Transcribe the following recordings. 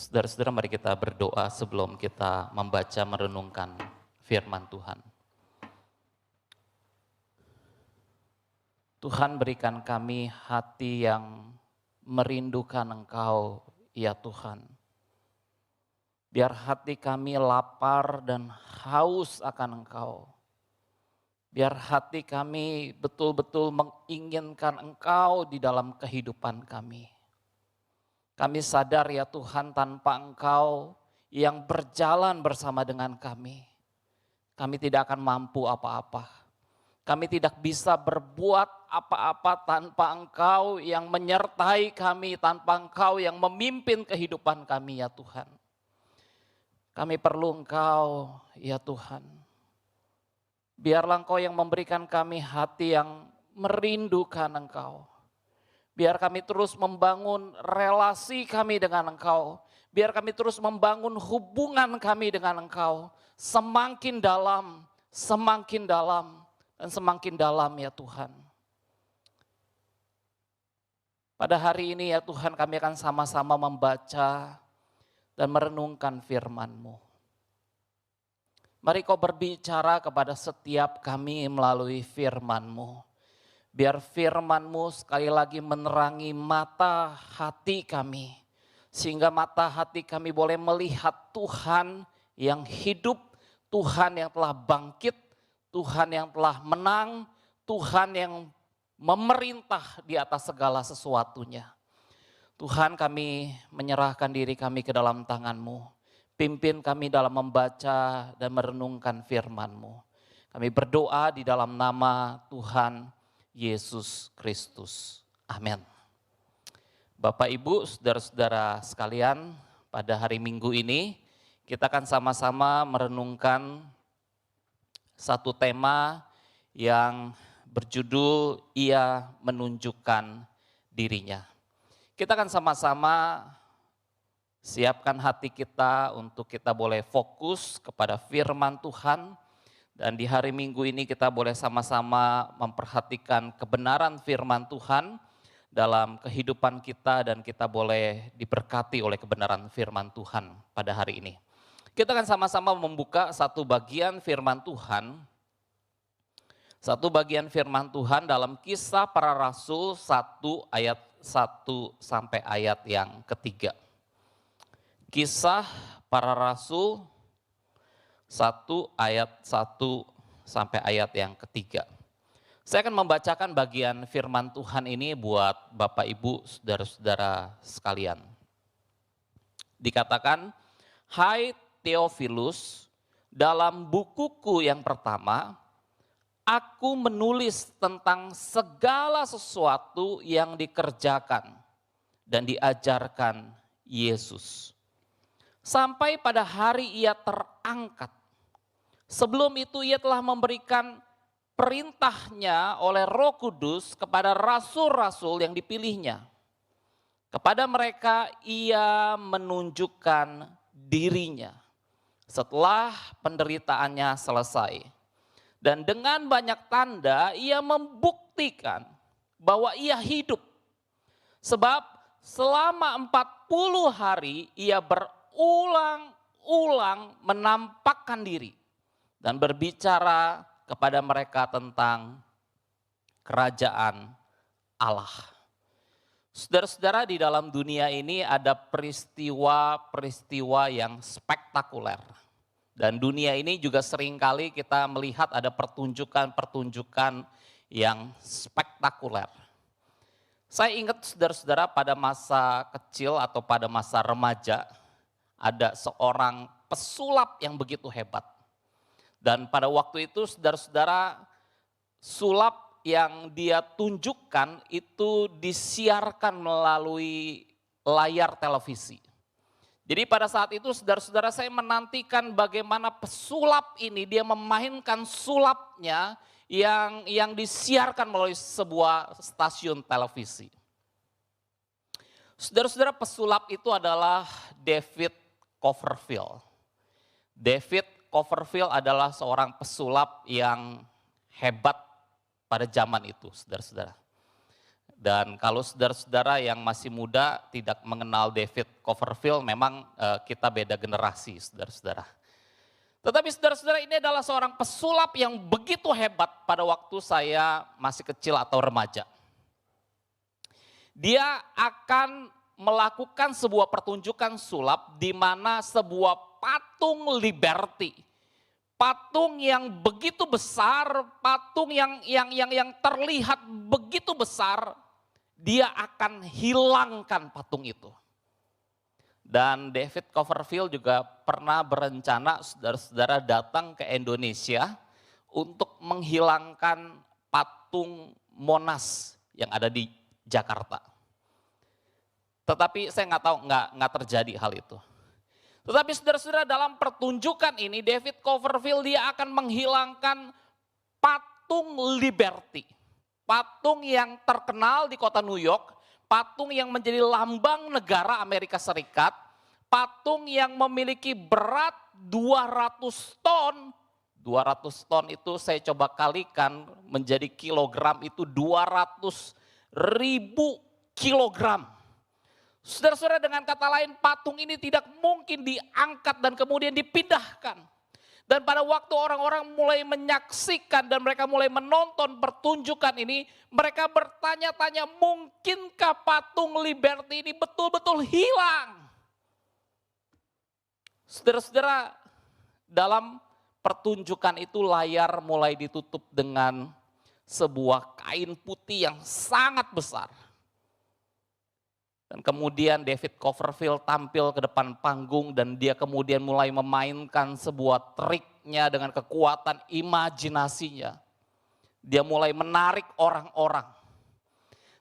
Saudara-saudara, mari kita berdoa sebelum kita membaca merenungkan firman Tuhan. Tuhan, berikan kami hati yang merindukan Engkau, ya Tuhan. Biar hati kami lapar dan haus akan Engkau. Biar hati kami betul-betul menginginkan Engkau di dalam kehidupan kami. Kami sadar ya Tuhan, tanpa Engkau yang berjalan bersama dengan kami tidak akan mampu apa-apa. Kami tidak bisa berbuat apa-apa tanpa Engkau yang menyertai kami, tanpa Engkau yang memimpin kehidupan kami ya Tuhan. Kami perlu Engkau ya Tuhan. Biarlah Engkau yang memberikan kami hati yang merindukan Engkau. Biar kami terus membangun relasi kami dengan Engkau. Biar kami terus membangun hubungan kami dengan Engkau. Semakin dalam, dan semakin dalam ya Tuhan. Pada hari ini ya Tuhan, kami akan sama-sama membaca dan merenungkan firman-Mu. Mari Kau berbicara kepada setiap kami melalui firman-Mu. Biar firman-Mu sekali lagi menerangi mata hati kami. Sehingga mata hati kami boleh melihat Tuhan yang hidup, Tuhan yang telah bangkit, Tuhan yang telah menang, Tuhan yang memerintah di atas segala sesuatunya. Tuhan, kami menyerahkan diri kami ke dalam tangan-Mu. Pimpin kami dalam membaca dan merenungkan firman-Mu. Kami berdoa di dalam nama Tuhan Yesus Kristus. Amin. Bapak, Ibu, saudara-saudara sekalian, pada hari Minggu ini kita akan sama-sama merenungkan satu tema yang berjudul Ia Menunjukkan Dirinya. Kita akan sama-sama siapkan hati kita untuk kita boleh fokus kepada firman Tuhan. Dan di hari Minggu ini kita boleh sama-sama memperhatikan kebenaran firman Tuhan dalam kehidupan kita. Dan kita boleh diberkati oleh kebenaran firman Tuhan pada hari ini. Kita akan sama-sama membuka satu bagian firman Tuhan. Satu bagian firman Tuhan dalam Kisah Para Rasul 1 ayat 1 sampai ayat yang ketiga. Kisah Para Rasul 1 ayat 1 sampai ayat yang ketiga. Saya akan membacakan bagian firman Tuhan ini buat Bapak, Ibu, saudara-saudara sekalian. Dikatakan, "Hai Theophilus, dalam bukuku yang pertama, aku menulis tentang segala sesuatu yang dikerjakan dan diajarkan Yesus. Sampai pada hari Ia terangkat. Sebelum itu Ia telah memberikan perintahnya oleh Roh Kudus kepada rasul-rasul yang dipilihnya. Kepada mereka Ia menunjukkan dirinya setelah penderitaannya selesai. Dan dengan banyak tanda Ia membuktikan bahwa Ia hidup. Sebab selama 40 hari Ia berulang-ulang menampakkan diri dan berbicara kepada mereka tentang kerajaan Allah." Saudara-saudara, di dalam dunia ini ada peristiwa-peristiwa yang spektakuler. Dan dunia ini juga seringkali kita melihat ada pertunjukan-pertunjukan yang spektakuler. Saya ingat saudara-saudara, pada masa kecil atau pada masa remaja ada seorang pesulap yang begitu hebat. Dan pada waktu itu saudara-saudara, sulap yang dia tunjukkan itu disiarkan melalui layar televisi. Jadi pada saat itu saudara-saudara, saya menantikan bagaimana pesulap ini dia memainkan sulapnya yang disiarkan melalui sebuah stasiun televisi. Saudara-saudara, pesulap itu adalah David Copperfield. David Copperfield adalah seorang pesulap yang hebat pada zaman itu, saudara-saudara. Dan kalau saudara-saudara yang masih muda tidak mengenal David Copperfield, memang kita beda generasi, saudara-saudara. Tetapi saudara-saudara, ini adalah seorang pesulap yang begitu hebat pada waktu saya masih kecil atau remaja. Dia akan melakukan sebuah pertunjukan sulap di mana sebuah patung Liberty, patung yang begitu besar, patung yang terlihat begitu besar, dia akan hilangkan patung itu. Dan David Copperfield juga pernah berencana saudara-saudara datang ke Indonesia untuk menghilangkan patung Monas yang ada di Jakarta. Tetapi saya nggak tahu, nggak terjadi hal itu. Tetapi saudara-saudara, dalam pertunjukan ini David Copperfield dia akan menghilangkan patung Liberty. Patung yang terkenal di kota New York, patung yang menjadi lambang negara Amerika Serikat, patung yang memiliki berat 200 ton. 200 ton itu saya coba kalikan menjadi kilogram, itu 200.000 kilogram. Saudara-saudara, dengan kata lain patung ini tidak mungkin diangkat dan kemudian dipindahkan. Dan pada waktu orang-orang mulai menyaksikan dan mereka mulai menonton pertunjukan ini, mereka bertanya-tanya, mungkinkah patung Liberty ini betul-betul hilang? Saudara-saudara, dalam pertunjukan itu layar mulai ditutup dengan sebuah kain putih yang sangat besar. Dan kemudian David Copperfield tampil ke depan panggung dan dia kemudian mulai memainkan sebuah triknya dengan kekuatan imajinasinya. Dia mulai menarik orang-orang.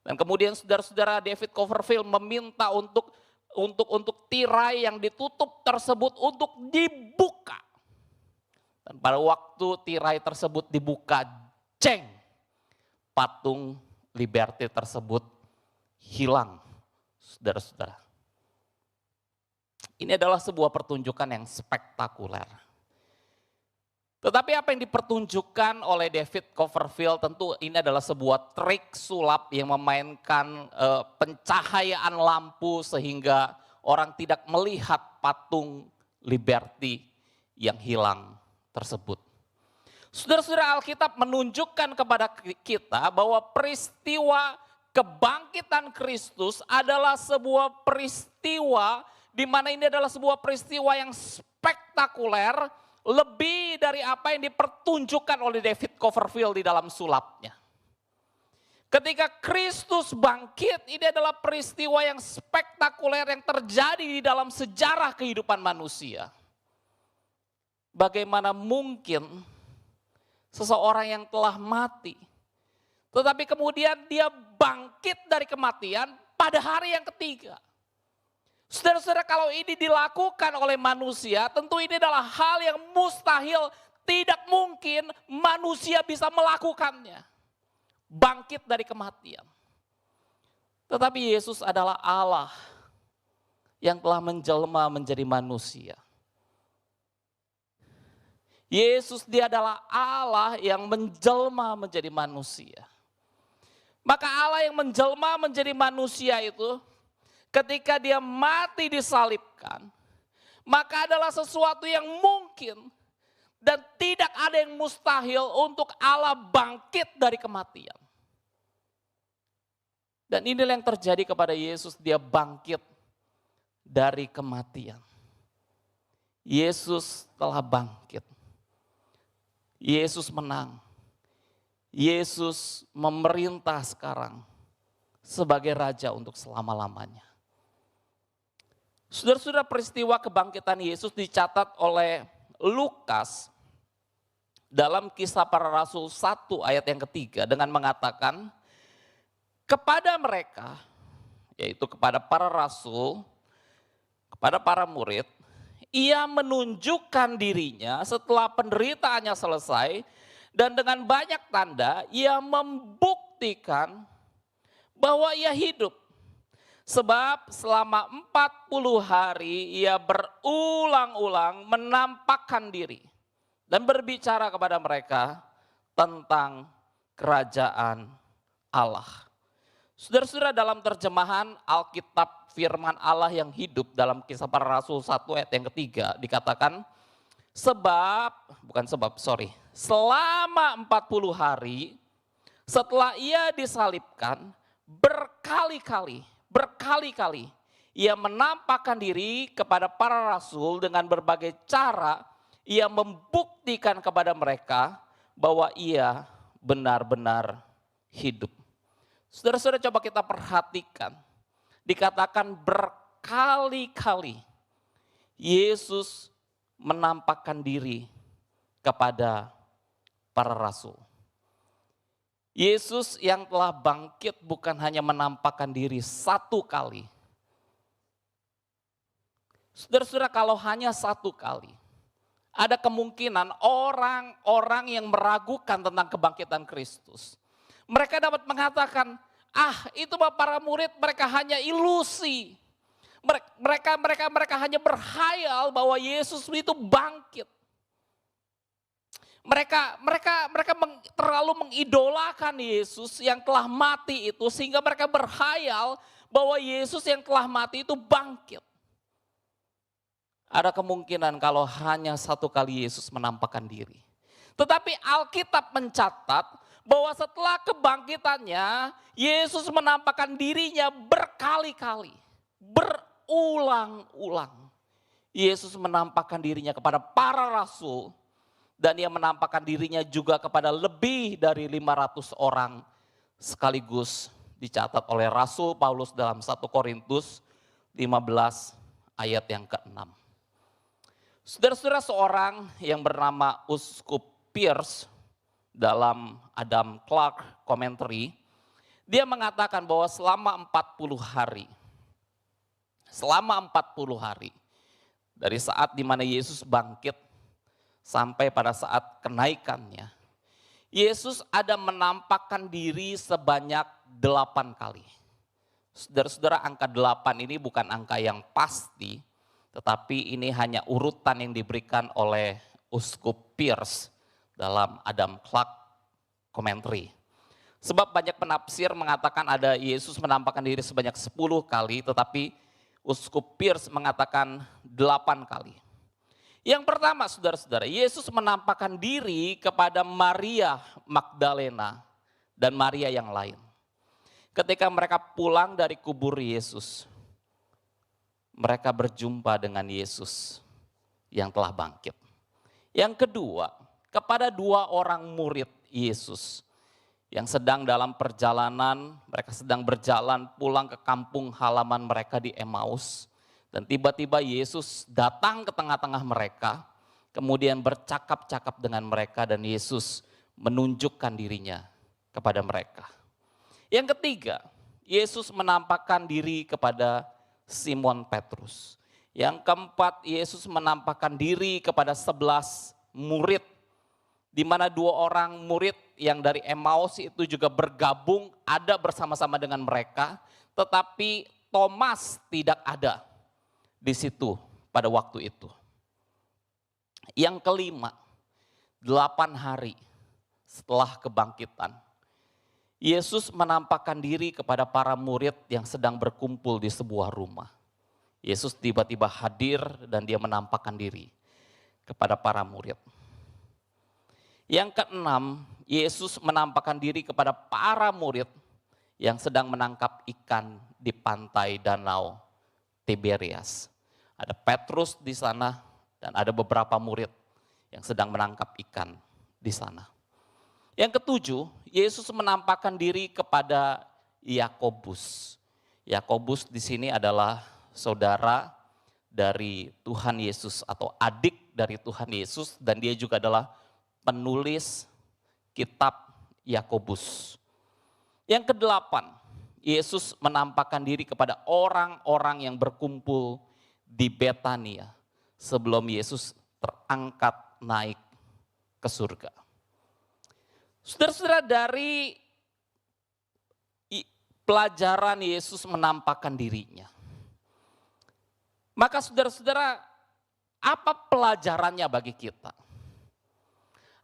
Dan kemudian saudara-saudara, David Copperfield meminta untuk tirai yang ditutup tersebut untuk dibuka. Dan pada waktu tirai tersebut dibuka, ceng, patung Liberty tersebut hilang. Saudara-saudara, ini adalah sebuah pertunjukan yang spektakuler. Tetapi apa yang dipertunjukkan oleh David Copperfield, tentu ini adalah sebuah trik sulap yang memainkan pencahayaan lampu sehingga orang tidak melihat patung Liberty yang hilang tersebut. Saudara-saudara, Alkitab menunjukkan kepada kita bahwa peristiwa kebangkitan Kristus adalah sebuah peristiwa di mana ini adalah sebuah peristiwa yang spektakuler, lebih dari apa yang dipertunjukkan oleh David Copperfield di dalam sulapnya. Ketika Kristus bangkit, ini adalah peristiwa yang spektakuler yang terjadi di dalam sejarah kehidupan manusia. Bagaimana mungkin seseorang yang telah mati, tetapi kemudian dia bangkit dari kematian pada hari yang ketiga. Saudara-saudara, kalau ini dilakukan oleh manusia, tentu ini adalah hal yang mustahil, tidak mungkin manusia bisa melakukannya. Bangkit dari kematian. Tetapi Yesus adalah Allah yang telah menjelma menjadi manusia. Yesus dia adalah Allah yang menjelma menjadi manusia. Maka Allah yang menjelma menjadi manusia itu ketika dia mati disalibkan, maka adalah sesuatu yang mungkin dan tidak ada yang mustahil untuk Allah bangkit dari kematian. Dan inilah yang terjadi kepada Yesus, dia bangkit dari kematian. Yesus telah bangkit. Yesus menang. Yesus memerintah sekarang sebagai raja untuk selama-lamanya. Saudara-saudara, peristiwa kebangkitan Yesus dicatat oleh Lukas dalam Kisah Para Rasul 1 ayat yang ketiga dengan mengatakan, kepada mereka, yaitu kepada para rasul, kepada para murid, ia menunjukkan dirinya setelah penderitaannya selesai dan dengan banyak tanda ia membuktikan bahwa ia hidup. Sebab selama 40 hari ia berulang-ulang menampakkan diri dan berbicara kepada mereka tentang kerajaan Allah. Saudara-saudara, dalam terjemahan Alkitab firman Allah yang hidup dalam Kisah Para Rasul 1 ayat yang ketiga dikatakan, selama 40 hari setelah ia disalibkan, berkali-kali ia menampakkan diri kepada para rasul dengan berbagai cara. Ia membuktikan kepada mereka bahwa ia benar-benar hidup. Saudara-saudara, coba kita perhatikan. Dikatakan berkali-kali Yesus menampakkan diri kepada para rasul. Yesus yang telah bangkit bukan hanya menampakkan diri satu kali. Saudara-saudara, kalau hanya satu kali, ada kemungkinan orang-orang yang meragukan tentang kebangkitan Kristus. Mereka dapat mengatakan, itu para murid mereka hanya ilusi. Mereka hanya berhayal bahwa Yesus itu bangkit. Mereka terlalu mengidolakan Yesus yang telah mati itu, sehingga mereka berhayal bahwa Yesus yang telah mati itu bangkit. Ada kemungkinan kalau hanya satu kali Yesus menampakkan diri. Tetapi Alkitab mencatat bahwa setelah kebangkitannya, Yesus menampakkan dirinya berkali-kali, berulang-ulang. Yesus menampakkan dirinya kepada para rasul, dan ia menampakkan dirinya juga kepada lebih dari 500 orang sekaligus, dicatat oleh Rasul Paulus dalam 1 Korintus 15 ayat yang ke-6. Saudara-saudara, seorang yang bernama Uskup Pierce dalam Adam Clark Commentary, dia mengatakan bahwa selama 40 hari, dari saat dimana Yesus bangkit sampai pada saat kenaikannya, Yesus ada menampakkan diri sebanyak 8 kali. Saudara-saudara, angka 8 ini bukan angka yang pasti, tetapi ini hanya urutan yang diberikan oleh Uskup Pierce dalam Adam Clark Commentary. Sebab banyak penafsir mengatakan ada Yesus menampakkan diri sebanyak 10 kali, tetapi Uskup Pierce mengatakan 8 kali. Yang pertama, saudara-saudara, Yesus menampakkan diri kepada Maria Magdalena dan Maria yang lain. Ketika mereka pulang dari kubur Yesus, mereka berjumpa dengan Yesus yang telah bangkit. Yang kedua, kepada 2 orang murid Yesus yang sedang dalam perjalanan, mereka sedang berjalan pulang ke kampung halaman mereka di Emmaus. Dan tiba-tiba Yesus datang ke tengah-tengah mereka, kemudian bercakap-cakap dengan mereka, dan Yesus menunjukkan dirinya kepada mereka. Yang ketiga, Yesus menampakkan diri kepada Simon Petrus. Yang keempat, Yesus menampakkan diri kepada 11 murid, di mana 2 orang murid yang dari Emmaus itu juga bergabung, ada bersama-sama dengan mereka, tetapi Thomas tidak ada di situ pada waktu itu. Yang kelima, 8 hari setelah kebangkitan, Yesus menampakkan diri kepada para murid yang sedang berkumpul di sebuah rumah. Yesus tiba-tiba hadir dan dia menampakkan diri kepada para murid. Yang keenam, Yesus menampakkan diri kepada para murid yang sedang menangkap ikan di pantai Danau Tiberias. Ada Petrus di sana dan ada beberapa murid yang sedang menangkap ikan di sana. Yang ketujuh, Yesus menampakkan diri kepada Yakobus. Yakobus di sini adalah saudara dari Tuhan Yesus atau adik dari Tuhan Yesus, dan dia juga adalah penulis kitab Yakobus. Yang kedelapan, Yesus menampakkan diri kepada orang-orang yang berkumpul di Betania sebelum Yesus terangkat naik ke surga. Saudara-saudara, dari pelajaran Yesus menampakkan dirinya, maka saudara-saudara, apa pelajarannya bagi kita?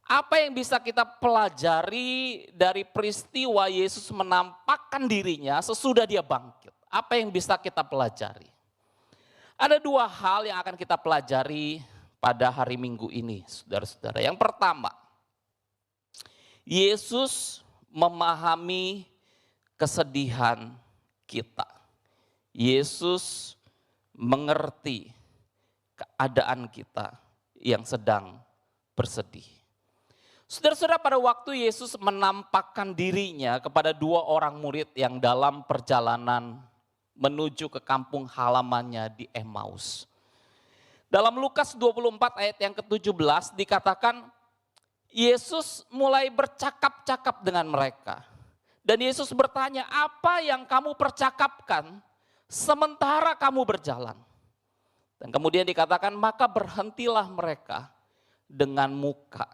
Apa yang bisa kita pelajari dari peristiwa Yesus menampakkan dirinya sesudah dia bangkit? Apa yang bisa kita pelajari? Ada dua hal yang akan kita pelajari pada hari Minggu ini, saudara-saudara. Yang pertama, Yesus memahami kesedihan kita. Yesus mengerti keadaan kita yang sedang bersedih. Saudara-saudara, pada waktu Yesus menampakkan dirinya kepada dua orang murid yang dalam perjalanan menuju ke kampung halamannya di Emmaus. Dalam Lukas 24 ayat yang ke-17 dikatakan Yesus mulai bercakap-cakap dengan mereka. Dan Yesus bertanya, apa yang kamu percakapkan sementara kamu berjalan? Dan kemudian dikatakan, maka berhentilah mereka dengan muka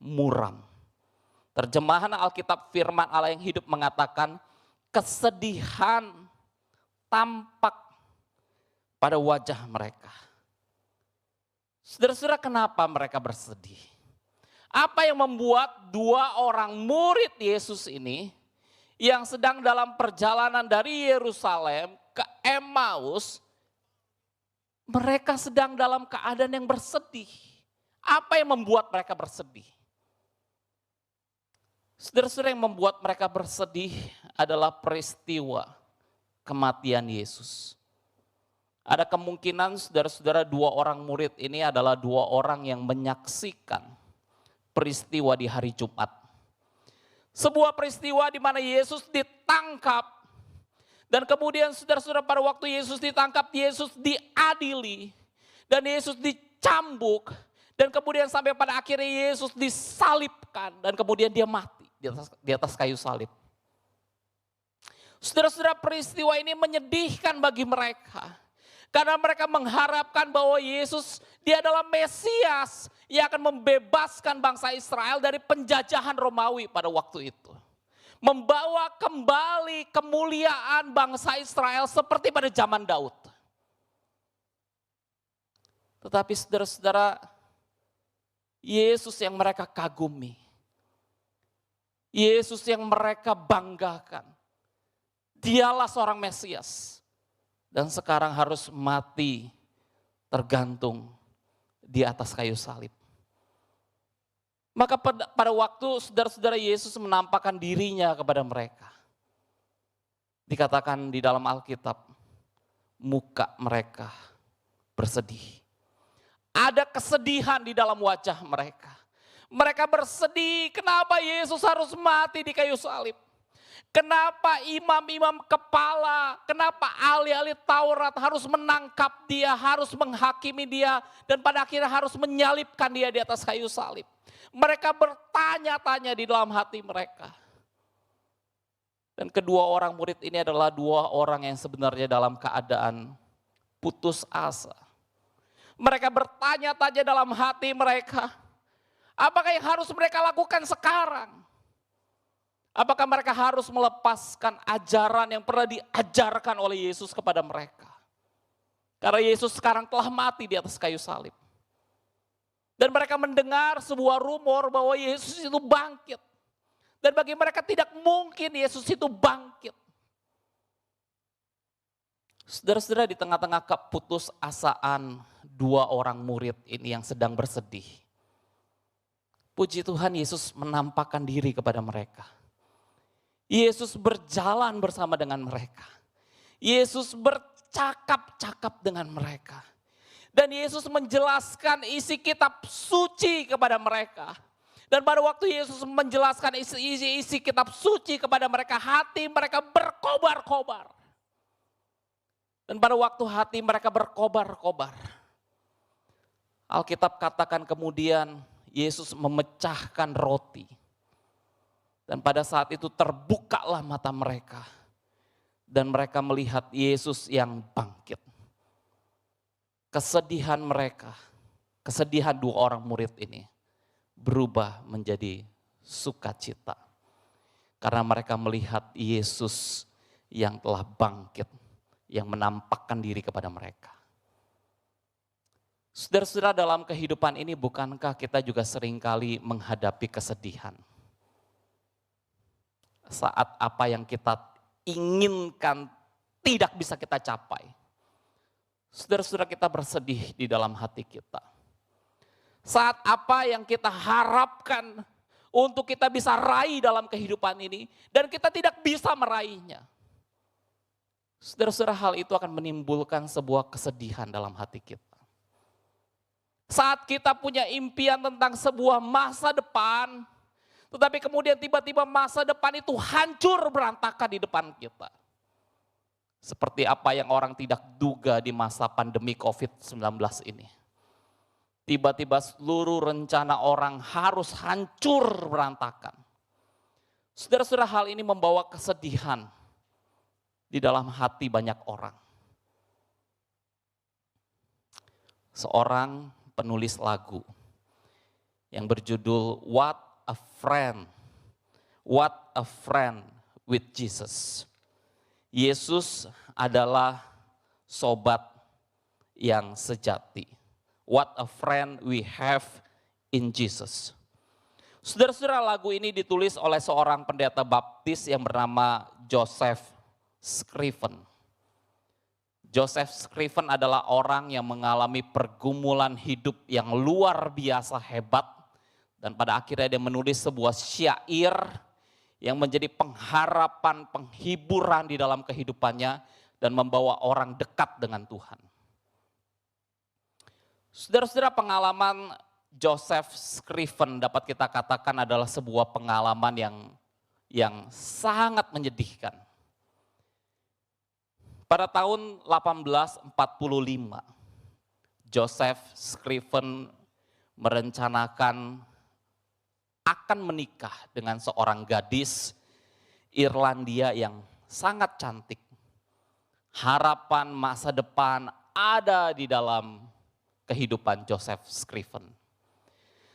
muram. Terjemahan Alkitab Firman Allah yang hidup mengatakan, kesedihan tampak pada wajah mereka. Saudara-saudara, kenapa mereka bersedih? Apa yang membuat dua orang murid Yesus ini yang sedang dalam perjalanan dari Yerusalem ke Emmaus, mereka sedang dalam keadaan yang bersedih? Apa yang membuat mereka bersedih? Saudara-saudara, yang membuat mereka bersedih adalah peristiwa kematian Yesus. Ada kemungkinan saudara-saudara dua orang murid ini adalah dua orang yang menyaksikan peristiwa di hari Jumat. Sebuah peristiwa di mana Yesus ditangkap. Dan kemudian saudara-saudara, pada waktu Yesus ditangkap, Yesus diadili. Dan Yesus dicambuk. Dan kemudian sampai pada akhirnya Yesus disalibkan. Dan kemudian dia mati di atas kayu salib. Saudara-saudara, peristiwa ini menyedihkan bagi mereka. Karena mereka mengharapkan bahwa Yesus, dia adalah Mesias yang akan membebaskan bangsa Israel dari penjajahan Romawi pada waktu itu. Membawa kembali kemuliaan bangsa Israel seperti pada zaman Daud. Tetapi saudara-saudara, Yesus yang mereka kagumi, Yesus yang mereka banggakan, dialah seorang Mesias. Dan sekarang harus mati tergantung di atas kayu salib. Maka pada waktu saudara-saudara Yesus menampakkan dirinya kepada mereka. Dikatakan di dalam Alkitab, muka mereka bersedih. Ada kesedihan di dalam wajah mereka. Mereka bersedih, kenapa Yesus harus mati di kayu salib? Kenapa imam-imam kepala, kenapa ahli-ahli Taurat harus menangkap dia, harus menghakimi dia, dan pada akhirnya harus menyalibkan dia di atas kayu salib? Mereka bertanya-tanya di dalam hati mereka. Dan kedua orang murid ini adalah dua orang yang sebenarnya dalam keadaan putus asa. Mereka bertanya-tanya dalam hati mereka, apakah yang harus mereka lakukan sekarang? Apakah mereka harus melepaskan ajaran yang pernah diajarkan oleh Yesus kepada mereka? Karena Yesus sekarang telah mati di atas kayu salib. Dan mereka mendengar sebuah rumor bahwa Yesus itu bangkit. Dan bagi mereka tidak mungkin Yesus itu bangkit. Saudara-saudara, di tengah-tengah keputusasaan dua orang murid ini yang sedang bersedih, puji Tuhan, Yesus menampakkan diri kepada mereka. Yesus berjalan bersama dengan mereka. Yesus bercakap-cakap dengan mereka. Dan Yesus menjelaskan isi kitab suci kepada mereka. Dan pada waktu Yesus menjelaskan isi kitab suci kepada mereka, hati mereka berkobar-kobar. Dan pada waktu hati mereka berkobar-kobar, Alkitab katakan kemudian Yesus memecahkan roti. Dan pada saat itu terbukalah mata mereka. Dan mereka melihat Yesus yang bangkit. Kesedihan mereka, kesedihan dua orang murid ini berubah menjadi sukacita. Karena mereka melihat Yesus yang telah bangkit, yang menampakkan diri kepada mereka. Saudara-saudara, dalam kehidupan ini bukankah kita juga seringkali menghadapi kesedihan? Saat apa yang kita inginkan tidak bisa kita capai. Saudara-saudara, kita bersedih di dalam hati kita. Saat apa yang kita harapkan untuk kita bisa raih dalam kehidupan ini dan kita tidak bisa meraihnya. Saudara-saudara, hal itu akan menimbulkan sebuah kesedihan dalam hati kita. Saat kita punya impian tentang sebuah masa depan, tetapi kemudian tiba-tiba masa depan itu hancur berantakan di depan kita. Seperti apa yang orang tidak duga di masa pandemi COVID-19 ini. Tiba-tiba seluruh rencana orang harus hancur berantakan. Saudara-saudara, hal ini membawa kesedihan di dalam hati banyak orang. Seorang penulis lagu yang berjudul What a Friend with Jesus. Yesus adalah sobat yang sejati. What a friend we have in Jesus. Saudara-saudara, lagu ini ditulis oleh seorang pendeta baptis yang bernama Joseph Scriven. Joseph Scriven adalah orang yang mengalami pergumulan hidup yang luar biasa hebat. Dan pada akhirnya dia menulis sebuah syair yang menjadi pengharapan, penghiburan di dalam kehidupannya dan membawa orang dekat dengan Tuhan. Saudara-saudara, pengalaman Joseph Scriven dapat kita katakan adalah sebuah pengalaman yang sangat menyedihkan. Pada tahun 1845, Joseph Scriven merencanakan akan menikah dengan seorang gadis Irlandia yang sangat cantik. Harapan masa depan ada di dalam kehidupan Joseph Scriven.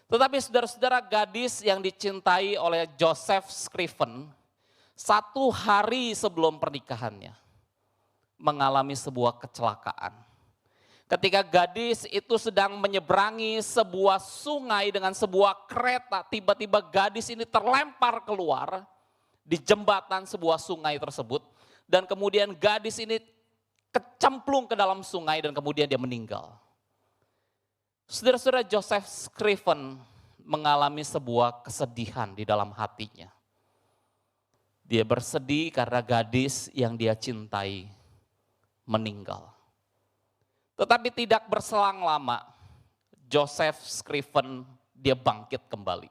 Tetapi saudara-saudara, gadis yang dicintai oleh Joseph Scriven 1 hari sebelum pernikahannya mengalami sebuah kecelakaan. Ketika gadis itu sedang menyeberangi sebuah sungai dengan sebuah kereta, tiba-tiba gadis ini terlempar keluar di jembatan sebuah sungai tersebut. Dan kemudian gadis ini kecemplung ke dalam sungai dan kemudian dia meninggal. Saudara-saudara, Joseph Scriven mengalami sebuah kesedihan di dalam hatinya. Dia bersedih karena gadis yang dia cintai meninggal. Tetapi tidak berselang lama, Joseph Scriven dia bangkit kembali.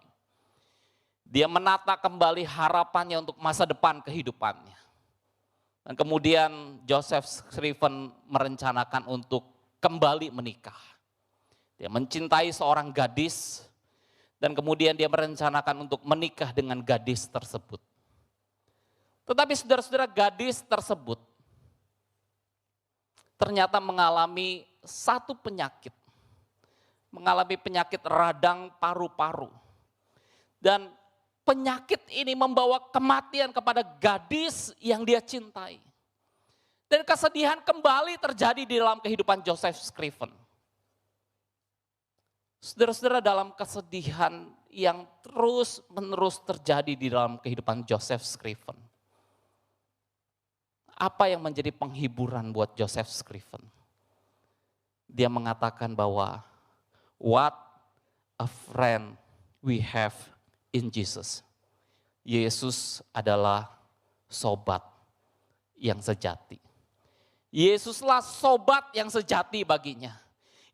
Dia menata kembali harapannya untuk masa depan kehidupannya. Dan kemudian Joseph Scriven merencanakan untuk kembali menikah. Dia mencintai seorang gadis dan kemudian dia merencanakan untuk menikah dengan gadis tersebut. Tetapi saudara-saudara, gadis tersebut ternyata mengalami satu penyakit. Mengalami penyakit radang paru-paru. Dan penyakit ini membawa kematian kepada gadis yang dia cintai. Dan kesedihan kembali terjadi di dalam kehidupan Joseph Scriven. Saudara-saudara, dalam kesedihan yang terus-menerus terjadi di dalam kehidupan Joseph Scriven. Apa yang menjadi penghiburan buat Joseph Scriven? Dia mengatakan bahwa what a friend we have in Jesus. Yesus adalah sobat yang sejati. Yesuslah sobat yang sejati baginya.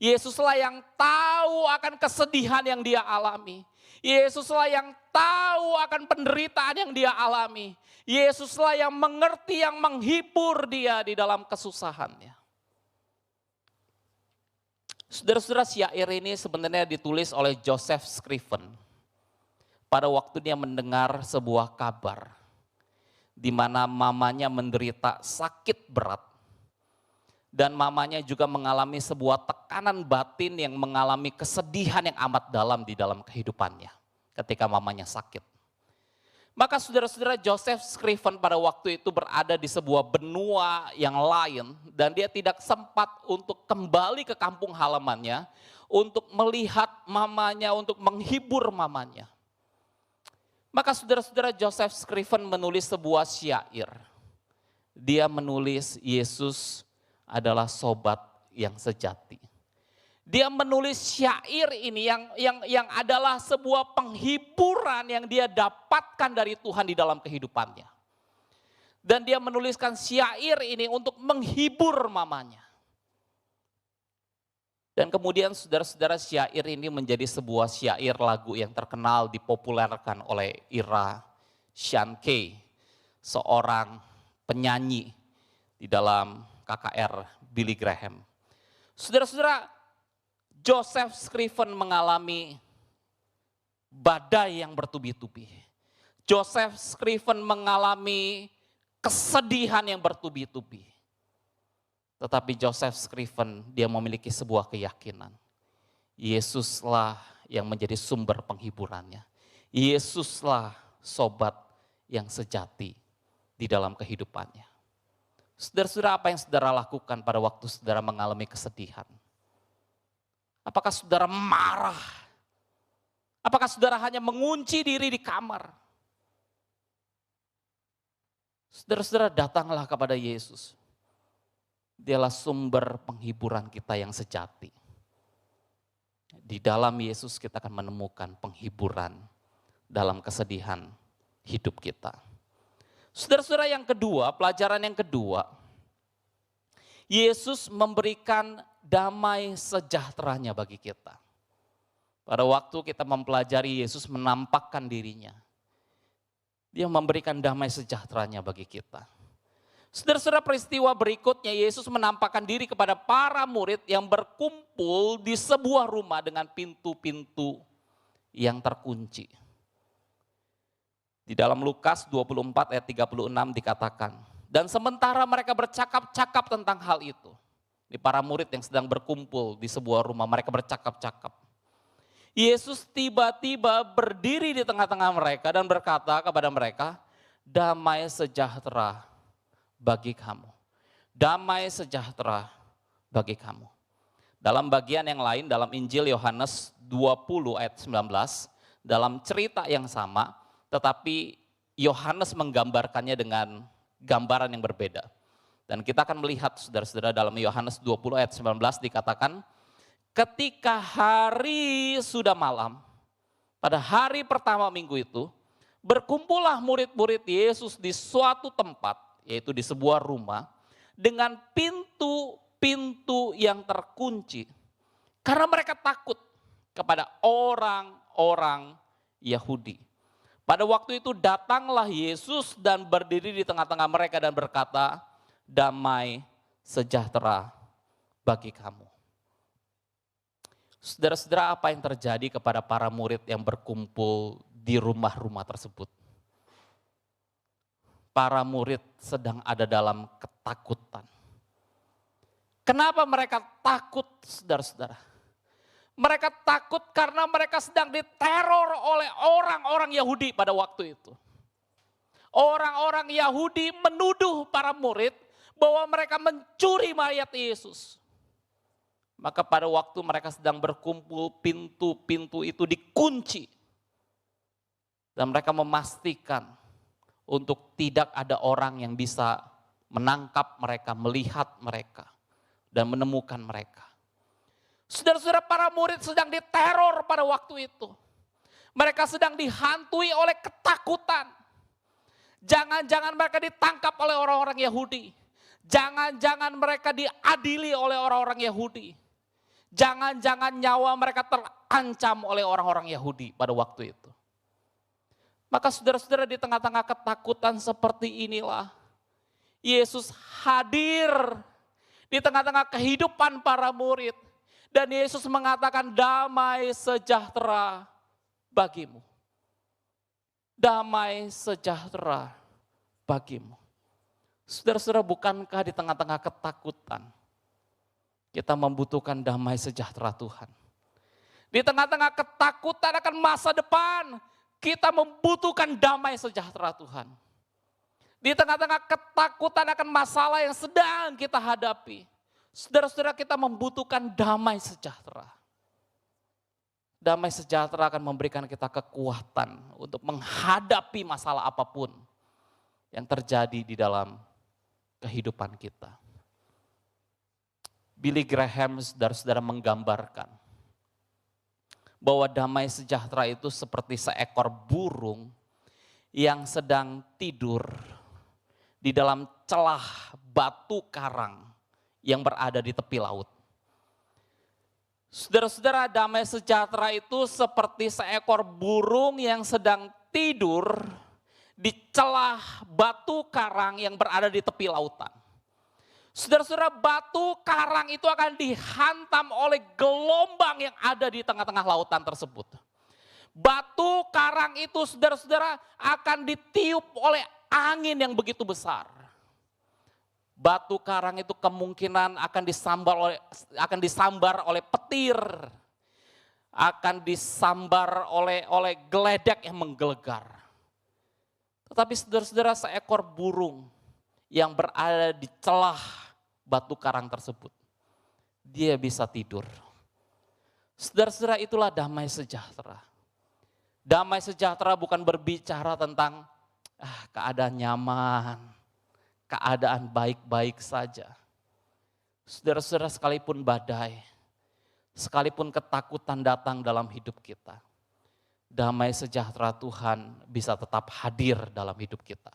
Yesuslah yang tahu akan kesedihan yang dia alami. Yesuslah yang tahu akan penderitaan yang dia alami. Yesuslah yang mengerti, yang menghibur dia di dalam kesusahannya. Saudara-saudara, syair ini sebenarnya ditulis oleh Joseph Scriven pada waktu dia mendengar sebuah kabar di mana mamanya menderita sakit berat dan mamanya juga mengalami sebuah tekanan batin yang mengalami kesedihan yang amat dalam di dalam kehidupannya ketika mamanya sakit. Maka saudara-saudara, Joseph Scriven pada waktu itu berada di sebuah benua yang lain dan dia tidak sempat untuk kembali ke kampung halamannya untuk melihat mamanya, untuk menghibur mamanya. Maka saudara-saudara, Joseph Scriven menulis sebuah syair. Dia menulis Yesus adalah sobat yang sejati. Dia menulis syair ini yang adalah sebuah penghiburan yang dia dapatkan dari Tuhan di dalam kehidupannya. Dan dia menuliskan syair ini untuk menghibur mamanya. Dan kemudian saudara-saudara, syair ini menjadi sebuah syair lagu yang terkenal dipopulerkan oleh Ira Shankey, seorang penyanyi di dalam KKR Billy Graham. Saudara-saudara, Joseph Scriven mengalami badai yang bertubi-tubi. Joseph Scriven mengalami kesedihan yang bertubi-tubi. Tetapi Joseph Scriven, dia memiliki sebuah keyakinan. Yesuslah yang menjadi sumber penghiburannya. Yesuslah sobat yang sejati di dalam kehidupannya. Saudara-saudara, apa yang saudara lakukan pada waktu saudara mengalami kesedihan? Apakah saudara marah? Apakah saudara hanya mengunci diri di kamar? Saudara-saudara, datanglah kepada Yesus. Dialah sumber penghiburan kita yang sejati. Di dalam Yesus kita akan menemukan penghiburan dalam kesedihan hidup kita. Saudara-saudara, yang kedua, pelajaran yang kedua, Yesus memberikan damai sejahteranya bagi kita. Pada waktu kita mempelajari Yesus menampakkan dirinya, dia memberikan damai sejahteranya bagi kita. Saudara-saudara, peristiwa berikutnya Yesus menampakkan diri kepada para murid yang berkumpul di sebuah rumah dengan pintu-pintu yang terkunci. Di dalam Lukas 24 ayat 36 dikatakan, dan sementara mereka bercakap-cakap tentang hal itu, di para murid yang sedang berkumpul di sebuah rumah, mereka bercakap-cakap. Yesus tiba-tiba berdiri di tengah-tengah mereka dan berkata kepada mereka, damai sejahtera bagi kamu. Damai sejahtera bagi kamu. Dalam bagian yang lain, dalam Injil Yohanes 20 ayat 19, dalam cerita yang sama, tetapi Yohanes menggambarkannya dengan gambaran yang berbeda. Dan kita akan melihat saudara-saudara dalam Yohanes 20 ayat 19 dikatakan, ketika hari sudah malam, pada hari pertama minggu itu, berkumpullah murid-murid Yesus di suatu tempat, yaitu di sebuah rumah, dengan pintu-pintu yang terkunci. Karena mereka takut kepada orang-orang Yahudi. Pada waktu itu datanglah Yesus dan berdiri di tengah-tengah mereka dan berkata, damai sejahtera bagi kamu. Saudara-saudara, apa yang terjadi kepada para murid yang berkumpul di rumah-rumah tersebut? Para murid sedang ada dalam ketakutan. Kenapa mereka takut, saudara-saudara? Mereka takut karena mereka sedang diteror oleh orang-orang Yahudi pada waktu itu. Orang-orang Yahudi menuduh para murid bahwa mereka mencuri mayat Yesus. Maka pada waktu mereka sedang berkumpul, pintu-pintu itu dikunci. Dan mereka memastikan untuk tidak ada orang yang bisa menangkap mereka, melihat mereka, dan menemukan mereka. Saudara-saudara, para murid sedang diteror pada waktu itu. Mereka sedang dihantui oleh ketakutan. Jangan-jangan mereka ditangkap oleh orang-orang Yahudi. Jangan-jangan mereka diadili oleh orang-orang Yahudi. Jangan-jangan nyawa mereka terancam oleh orang-orang Yahudi pada waktu itu. Maka saudara-saudara, di tengah-tengah ketakutan seperti inilah Yesus hadir di tengah-tengah kehidupan para murid. Dan Yesus mengatakan damai sejahtera bagimu. Damai sejahtera bagimu. Saudara-saudara, bukankah di tengah-tengah ketakutan kita membutuhkan damai sejahtera Tuhan? Di tengah-tengah ketakutan akan masa depan, kita membutuhkan damai sejahtera Tuhan. Di tengah-tengah ketakutan akan masalah yang sedang kita hadapi. Saudara-saudara, kita membutuhkan damai sejahtera. Damai sejahtera akan memberikan kita kekuatan untuk menghadapi masalah apapun yang terjadi di dalam kehidupan kita. Billy Graham, saudara-saudara, menggambarkan bahwa damai sejahtera itu seperti seekor burung yang sedang tidur di dalam celah batu karang yang berada di tepi laut. Saudara-saudara, damai sejahtera itu seperti seekor burung yang sedang tidur di celah batu karang yang berada di tepi lautan. Saudara-saudara, batu karang itu akan dihantam oleh gelombang yang ada di tengah-tengah lautan tersebut. Batu karang itu, saudara-saudara, akan ditiup oleh angin yang begitu besar. Batu karang itu kemungkinan akan disambar oleh petir, akan disambar oleh geledek yang menggelegar. Tetapi saudara-saudara, seekor burung yang berada di celah batu karang tersebut, dia bisa tidur. Saudara-saudara, itulah damai sejahtera. Damai sejahtera bukan berbicara tentang keadaan nyaman, keadaan baik-baik saja. Saudara-saudara, sekalipun badai, sekalipun ketakutan datang dalam hidup kita, damai sejahtera Tuhan bisa tetap hadir dalam hidup kita.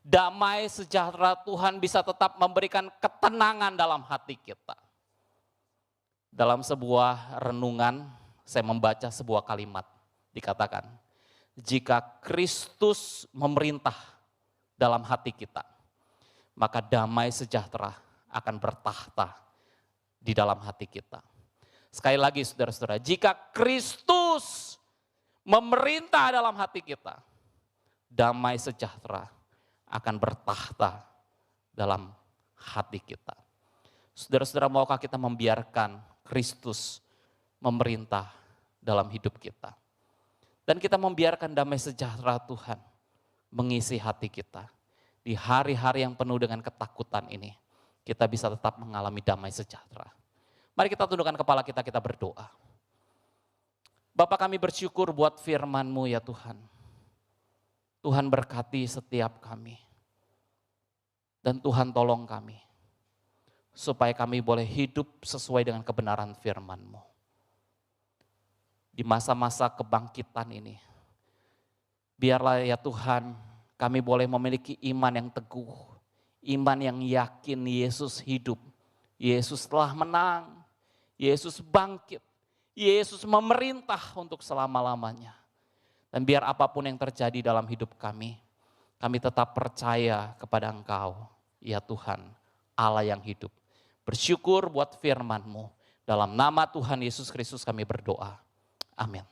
Damai sejahtera Tuhan bisa tetap memberikan ketenangan dalam hati kita. Dalam sebuah renungan, saya membaca sebuah kalimat, dikatakan, jika Kristus memerintah dalam hati kita, maka damai sejahtera akan bertahta di dalam hati kita. Sekali lagi saudara-saudara, jika Kristus memerintah dalam hati kita, damai sejahtera akan bertahta dalam hati kita. Saudara-saudara, maukah kita membiarkan Kristus memerintah dalam hidup kita? Dan kita membiarkan damai sejahtera Tuhan mengisi hati kita. Di hari-hari yang penuh dengan ketakutan ini, kita bisa tetap mengalami damai sejahtera. Mari kita tundukkan kepala kita berdoa. Bapa, kami bersyukur buat firman-Mu ya Tuhan. Tuhan berkati setiap kami. Dan Tuhan tolong kami. Supaya kami boleh hidup sesuai dengan kebenaran firman-Mu. Di masa-masa kebangkitan ini, biarlah ya Tuhan, kami boleh memiliki iman yang teguh, iman yang yakin Yesus hidup, Yesus telah menang, Yesus bangkit, Yesus memerintah untuk selama-lamanya. Dan biar apapun yang terjadi dalam hidup kami tetap percaya kepada Engkau, ya Tuhan, Allah yang hidup. Bersyukur buat firman-Mu, dalam nama Tuhan Yesus Kristus kami berdoa. Amin.